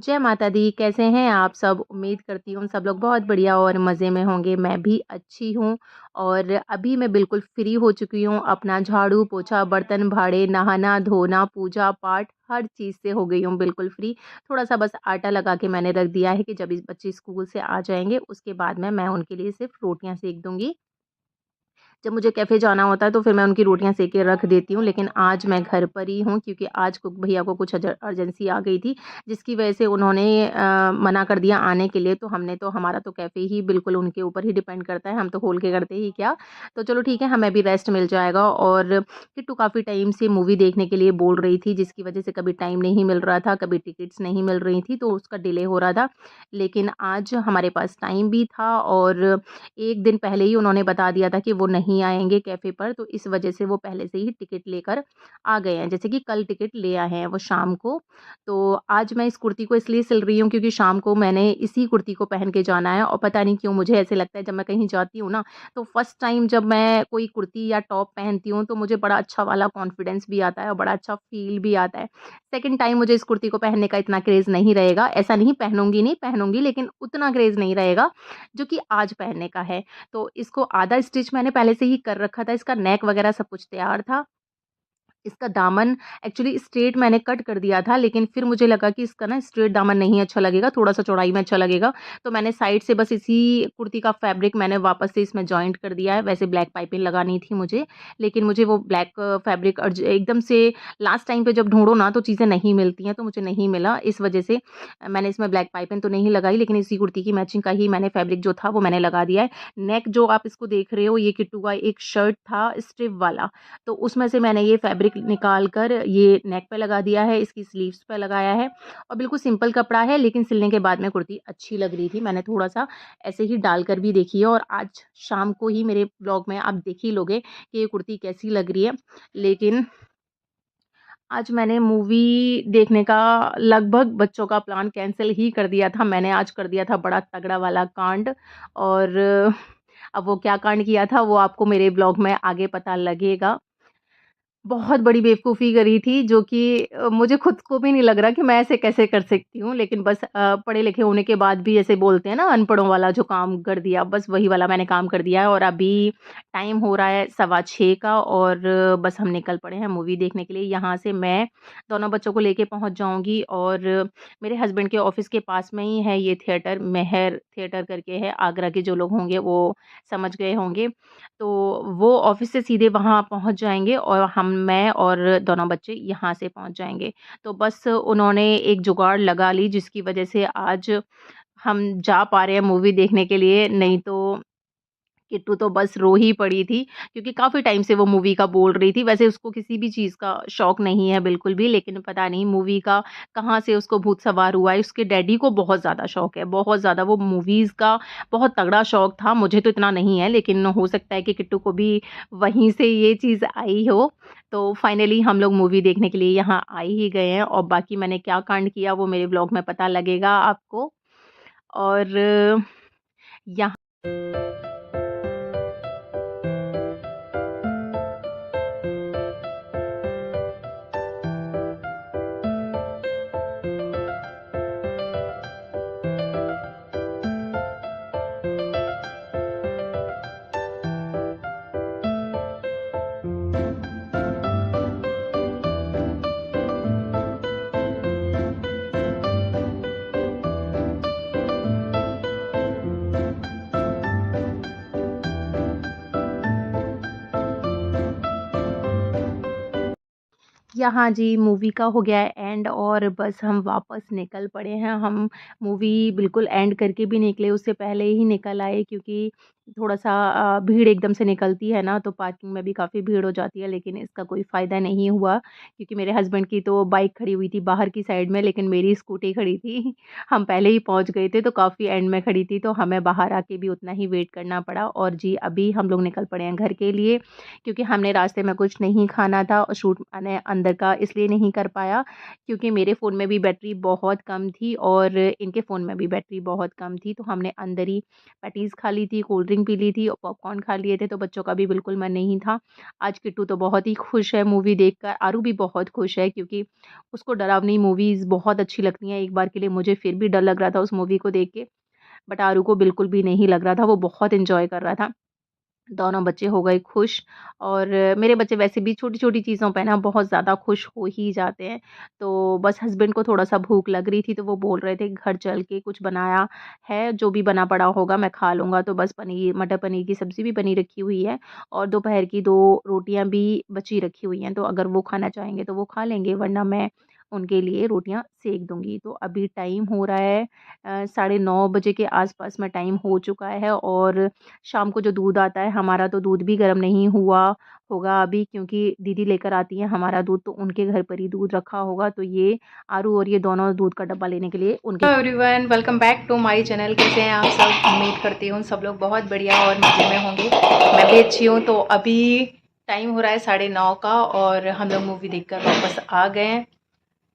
जय माता दी, कैसे हैं आप सब? उम्मीद करती हूँ सब लोग बहुत बढ़िया और मज़े में होंगे। मैं भी अच्छी हूँ और अभी मैं बिल्कुल फ्री हो चुकी हूँ। अपना झाड़ू, पोछा, बर्तन भाड़े, नहाना, धोना, पूजा पाठ हर चीज़ से हो गई हूँ बिल्कुल फ्री। थोड़ा-सा बस आटा लगा के मैंने रख दिया है कि जब इस बच्चे स्कूल से आ जाएँगे उसके बाद में मैं उनके लिए सिर्फ़ रोटियाँ सेक दूँगी। जब मुझे कैफ़े जाना होता है तो फिर मैं उनकी रोटियाँ सेक के रख देती हूँ, लेकिन आज मैं घर पर ही हूँ क्योंकि आज कुक भैया को कुछ अर्जेंसी आ गई थी, जिसकी वजह से उन्होंने मना कर दिया आने के लिए। तो हमने तो हमारा तो कैफ़े ही बिल्कुल उनके ऊपर ही डिपेंड करता है, हम तो खोल के करते ही क्या। तो चलो ठीक है, हमें भी रेस्ट मिल जाएगा। और किट्टू काफ़ी टाइम से मूवी देखने के लिए बोल रही थी, जिसकी वजह से कभी टाइम नहीं मिल रहा था, कभी टिकट्स नहीं मिल रही थी, तो उसका डिले हो रहा था। लेकिन आज हमारे पास टाइम भी था और 1 दिन पहले ही उन्होंने बता दिया था कि वो नहीं आएँगे कैफ़े पर, तो इस वजह से वो पहले से ही टिकट लेकर आ गए हैं। जैसे कि कल टिकट ले आए हैं वो शाम को। तो आज मैं इस कुर्ती को इसलिए सिल रही हूँ क्योंकि शाम को मैंने इसी कुर्ती को पहन के जाना है और पता नहीं क्यों मुझे ऐसे लगता है जब मैं कहीं जाती हूँ ना, तो फर्स्ट टाइम जब मैं कोई कुर्ती या टॉप पहनती हूँ तो मुझे बड़ा अच्छा वाला कॉन्फिडेंस भी आता है और बड़ा अच्छा फ़ील भी आता है। सेकंड टाइम मुझे इस कुर्ती को पहनने का इतना क्रेज़ नहीं रहेगा, ऐसा नहीं पहनूँगी नहीं, पहनूँगी लेकिन उतना क्रेज़ नहीं रहेगा, जो कि आज पहनने का है। तो इसको आधा स्टिच मैंने पहले से ही कर रखा था, इसका नेक वगैरह सब कुछ तैयार था। इसका दामन एक्चुअली स्ट्रेट मैंने कट कर दिया था, लेकिन फिर मुझे लगा कि इसका ना स्ट्रेट दामन नहीं अच्छा लगेगा, थोड़ा-सा चौड़ाई में अच्छा लगेगा। तो मैंने साइड से बस इसी कुर्ती का फैब्रिक मैंने वापस से इसमें जॉइंट कर दिया है। वैसे ब्लैक पाइपिंग लगानी थी मुझे, लेकिन मुझे वो ब्लैक फैब्रिक एकदम से लास्ट टाइम पे जब ढूँढो ना तो चीज़ें नहीं मिलती हैं, तो मुझे नहीं मिला। इस वजह से मैंने इसमें ब्लैक पाइपिंग तो नहीं लगाई, लेकिन इसी कुर्ती की मैचिंग का ही मैंने फैब्रिक जो था वो मैंने लगा दिया है। नेक जो आप इसको देख रहे हो, ये किट्टू का एक शर्ट था स्ट्रिप वाला, तो उसमें से मैंने ये फैब्रिक निकाल कर ये नेक पे लगा दिया है, इसकी स्लीव्स पे लगाया है और बिल्कुल सिंपल कपड़ा है, लेकिन सिलने के बाद में कुर्ती अच्छी लग रही थी। मैंने थोड़ा-सा ऐसे ही डाल कर भी देखी है और आज शाम को ही मेरे ब्लॉग में आप देख ही लोगे कि ये कुर्ती कैसी लग रही है। लेकिन आज मैंने मूवी देखने का लगभग बच्चों का प्लान कैंसल ही कर दिया था। मैंने आज कर दिया था बड़ा तगड़ा वाला कांड और अब वो क्या कांड किया था वो आपको मेरे ब्लॉग में आगे पता लगेगा। बहुत बड़ी बेवकूफ़ी करी थी जो कि मुझे खुद को भी नहीं लग रहा कि मैं ऐसे कैसे कर सकती हूँ। लेकिन बस पढ़े-लिखे होने के बाद भी ऐसे बोलते हैं ना अनपढ़ों वाला जो काम कर दिया, बस वही वाला मैंने काम कर दिया है और अभी टाइम हो रहा है 6:15 का और बस हम निकल पड़े हैं मूवी देखने के लिए। यहाँ से मैं दोनों बच्चों को लेके पहुँच जाऊँगी और मेरे हस्बैंड के ऑफ़िस के पास में ही है ये थिएटर, मेहर थिएटर करके है। आगरा के जो लोग होंगे वो समझ गए होंगे। तो वो ऑफ़िस से सीधे वहाँ पहुँच जाएँगे और मैं और दोनों बच्चे यहाँ से पहुँच जाएँगे। तो बस उन्होंने एक जुगाड़ लगा ली जिसकी वज़ह से आज हम जा पा रहे हैं मूवी देखने के लिए, नहीं तो किट्टू तो बस रो ही पड़ी थी क्योंकि काफ़ी टाइम से वो मूवी का बोल रही थी। वैसे उसको किसी भी चीज़ का शौक नहीं है बिल्कुल भी, लेकिन पता नहीं मूवी का कहाँ से उसको भूत सवार हुआ है। उसके डैडी को बहुत ज़्यादा शौक है, बहुत ज़्यादा वो मूवीज़ का बहुत तगड़ा शौक था। मुझे तो इतना नहीं है, लेकिन हो सकता है कि किट्टू को भी वहीं से ये चीज़ आई हो। तो फाइनली हम लोग मूवी देखने के लिए यहाँ आ ही गए हैं और बाकी मैंने क्या कांड किया वो मेरे व्लॉग में पता लगेगा आपको। और यहाँ यहाँ जी मूवी का हो गया है एंड और बस हम वापस निकल पड़े हैं। हम मूवी बिल्कुल एंड करके भी निकले, उससे पहले ही निकल आए क्योंकि थोड़ा-सा भीड़ एकदम से निकलती है ना, तो पार्किंग में भी काफ़ी भीड़ हो जाती है, लेकिन इसका कोई फ़ायदा नहीं हुआ क्योंकि मेरे हस्बैंड की तो बाइक खड़ी हुई थी बाहर की साइड में, लेकिन मेरी स्कूटी खड़ी थी। हम पहले ही पहुँच गए थे, तो काफ़ी एंड में खड़ी थी, तो हमें बाहर आके भी उतना ही वेट करना पड़ा और जी, अभी हम लोग निकल पड़े हैं घर के लिए क्योंकि हमने रास्ते में कुछ नहीं खाना था और शूट मैंने अंदर का इसलिए नहीं कर पाया क्योंकि मेरे फ़ोन में भी बैटरी बहुत कम थी और इनके फ़ोन में भी बैटरी बहुत कम थी, तो हमने अंदर ही पैटीज़ खा ली थी, कोल्ड ड्रिंक ड्रिंक पी ली थी और पॉपकॉर्न खा लिए थे, तो बच्चों का भी बिल्कुल मन नहीं था। आज किट्टू तो बहुत ही खुश है मूवी देखकर, आरू भी बहुत खुश है क्योंकि उसको डरावनी मूवीज़ बहुत अच्छी लगती हैं। एक बार के लिए मुझे फिर भी डर लग रहा था उस मूवी को देख के, बट आरू को बिल्कुल भी नहीं लग रहा था, वो बहुत एन्जॉय कर रहा था। दोनों बच्चे हो गए खुश और मेरे बच्चे वैसे भी छोटी-छोटी चीज़ों पे ना बहुत ज़्यादा खुश हो ही जाते हैं। तो बस हस्बैंड को थोड़ा-सा भूख लग रही थी, तो वो बोल रहे थे घर चल के कुछ बनाया है, जो भी बना पड़ा होगा मैं खा लूँगा। तो बस पनीर मटर पनीर की सब्ज़ी भी बनी रखी हुई है और दोपहर की 2 रोटियाँ भी बची रखी हुई हैं। तो अगर वो खाना चाहेंगे तो वो खा लेंगे, वरना मैं उनके लिए रोटियाँ सेंक दूँगी। तो अभी टाइम हो रहा है साढ़े 9 बजे के आस-पास में टाइम हो चुका है और शाम को जो दूध आता है हमारा, तो दूध भी गर्म नहीं हुआ होगा अभी, क्योंकि दीदी लेकर आती हैं हमारा दूध, तो उनके घर पर ही दूध रखा होगा। तो ये आरू और ये दोनों दूध का डब्बा लेने के लिए उनके hello everyone, welcome back to my channel. कैसे हैं आप सब? उम्मीद करती हूँ सब लोग बहुत बढ़िया और मज़े में होंगे। मैं भी अच्छी हूँ। तो अभी टाइम हो रहा है 9:30 का और हम लोग मूवी देखकर वापस आ गए हैं।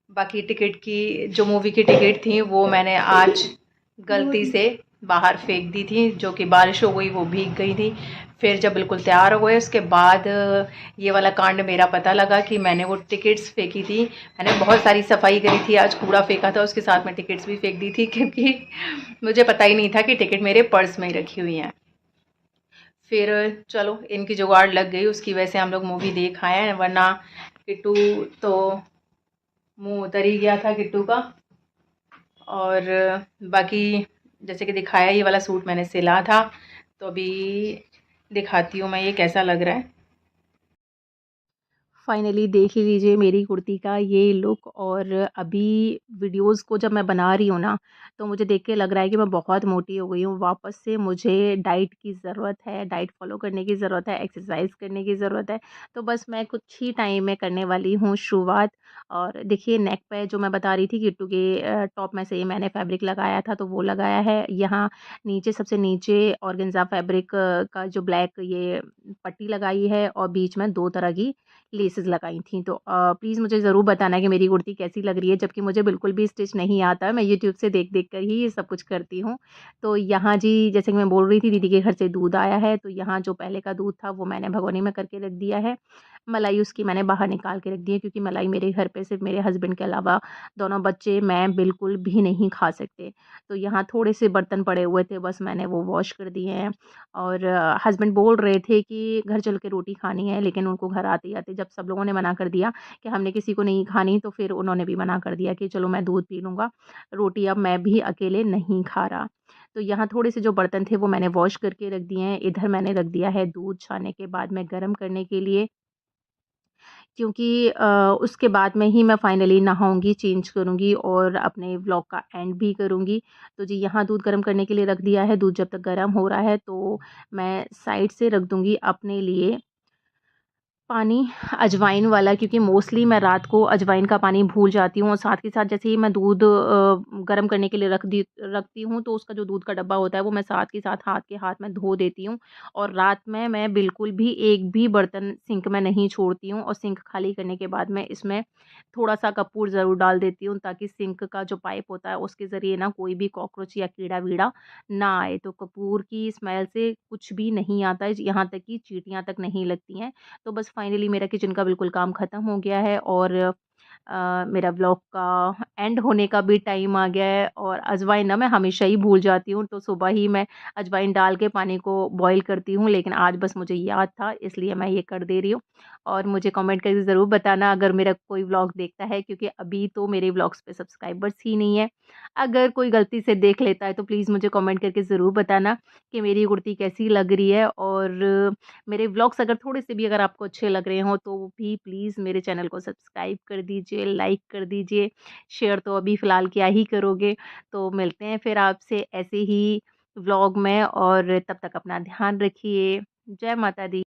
बाकी टिकट की जो मूवी की टिकट थी वो मैंने आज गलती से बाहर फेंक दी थी, जो कि बारिश हो गई, वो भीग गई थी। फिर जब बिल्कुल तैयार हो गए उसके बाद ये वाला कांड मेरा पता लगा कि मैंने वो टिकट्स फेंकी थी। मैंने बहुत सारी सफाई करी थी, आज कूड़ा फेंका था, उसके साथ में टिकट्स भी फेंक दी थी क्योंकि मुझे पता ही नहीं था कि टिकट मेरे पर्स में ही रखी हुई हैं। फिर चलो इनकी जुगाड़ लग गई, उसकी वजह से हम लोग मूवी देख आए हैं, वरना किट्टू तो मुंह उतर ही गया था किट्टू का। और बाकी जैसे कि दिखाया, ये वाला सूट मैंने सिला था, तो अभी दिखाती हूँ मैं ये कैसा लग रहा है। फाइनली देख ही लीजिए मेरी कुर्ती का ये लुक। और अभी वीडियोस को जब मैं बना रही हूँ ना, तो मुझे देख के लग रहा है कि मैं बहुत मोटी हो गई हूँ। वापस से मुझे डाइट की ज़रूरत है, डाइट फॉलो करने की ज़रूरत है, एक्सरसाइज करने की ज़रूरत है। तो बस मैं कुछ ही टाइम में करने वाली हूँ शुरुआत। और देखिए नेक पे जो मैं बता रही थी किट्टू के टॉप में से ही मैंने फैब्रिक लगाया था, तो वो लगाया है। यहाँ नीचे सबसे नीचे ऑर्गेन्जा फैब्रिक का जो ब्लैक ये पट्टी लगाई है और बीच में 2 तरह की लेसेस लगाई थी। तो प्लीज़ मुझे ज़रूर बताना कि मेरी कुर्ती कैसी लग रही है, जबकि मुझे बिल्कुल भी स्टिच नहीं आता है। मैं यूट्यूब से देख-देख कर ही ये सब कुछ करती हूँ। तो यहाँ जी जैसे कि मैं बोल रही थी, दीदी के घर से दूध आया है, तो यहाँ जो पहले का दूध था वो मैंने भगोनी में करके रख दिया है। मलाई उसकी मैंने बाहर निकाल के रख दी है, क्योंकि मलाई मेरे घर पे सिर्फ़ मेरे हस्बैंड के अलावा दोनों बच्चे, मैं बिल्कुल भी नहीं खा सकते। तो यहाँ थोड़े से बर्तन पड़े हुए थे, बस मैंने वो वॉश कर दिए हैं। और हस्बैंड बोल रहे थे कि घर चल के रोटी खानी है, लेकिन उनको घर आते-आते जब सब लोगों ने मना कर दिया कि हमने किसी को नहीं खानी, तो फिर उन्होंने भी मना कर दिया कि चलो मैं दूध पी लूँगा, रोटी अब मैं भी अकेले नहीं खा रहा। तो यहाँ थोड़े से जो बर्तन थे वो मैंने वॉश करके रख दिए हैं। इधर मैंने रख दिया है दूध छानने के बाद में गरम करने के लिए, क्योंकि उसके बाद में ही मैं फाइनली नहाऊँगी, चेंज करूँगी और अपने व्लॉग का एंड भी करूँगी। तो जी यहाँ दूध गर्म करने के लिए रख दिया है। दूध जब तक गर्म हो रहा है, तो मैं साइड से रख दूँगी अपने लिए पानी अजवाइन वाला, क्योंकि मोस्टली मैं रात को अजवाइन का पानी भूल जाती हूँ। और साथ के साथ जैसे ही मैं दूध गर्म करने के लिए रखती हूँ, तो उसका जो दूध का डब्बा होता है वो मैं साथ के साथ हाथ के हाथ में धो देती हूँ। और रात में मैं बिल्कुल भी एक भी बर्तन सिंक में नहीं छोड़ती हूँ, और सिंक खाली करने के बाद मैं इसमें थोड़ा-सा कपूर ज़रूर डाल देती हूँ, ताकि सिंक का जो पाइप होता है उसके ज़रिए ना कोई भी कॉकरोच या कीड़ा-वीड़ा ना आए। तो कपूर की स्मेल से कुछ भी नहीं आता है, यहाँ तक कि चींटियाँ तक नहीं लगती हैं। तो बस फाइनली मेरा किचन का बिल्कुल काम ख़त्म हो गया है और मेरा व्लॉग का एंड होने का भी टाइम आ गया है। और अजवाइन ना मैं हमेशा ही भूल जाती हूँ, तो सुबह ही मैं अजवाइन डाल के पानी को बॉयल करती हूँ, लेकिन आज बस मुझे याद था, इसलिए मैं ये कर दे रही हूँ। और मुझे कमेंट करके ज़रूर बताना अगर मेरा कोई व्लॉग देखता है, क्योंकि अभी तो मेरे व्लॉग्स पे सब्सक्राइबर्स ही नहीं है। अगर कोई गलती से देख लेता है तो प्लीज़ मुझे कमेंट करके ज़रूर बताना कि मेरी कुर्ती कैसी लग रही है। और मेरे व्लॉग्स अगर थोड़े से भी अगर आपको अच्छे लग रहे हों, तो भी प्लीज़ मेरे चैनल को सब्सक्राइब कर दीजिए, लाइक कर दीजिए, शेयर तो अभी फ़िलहाल क्या ही करोगे। तो मिलते हैं फिर आपसे ऐसे ही व्लॉग में, और तब तक अपना ध्यान रखिए। जय माता दी।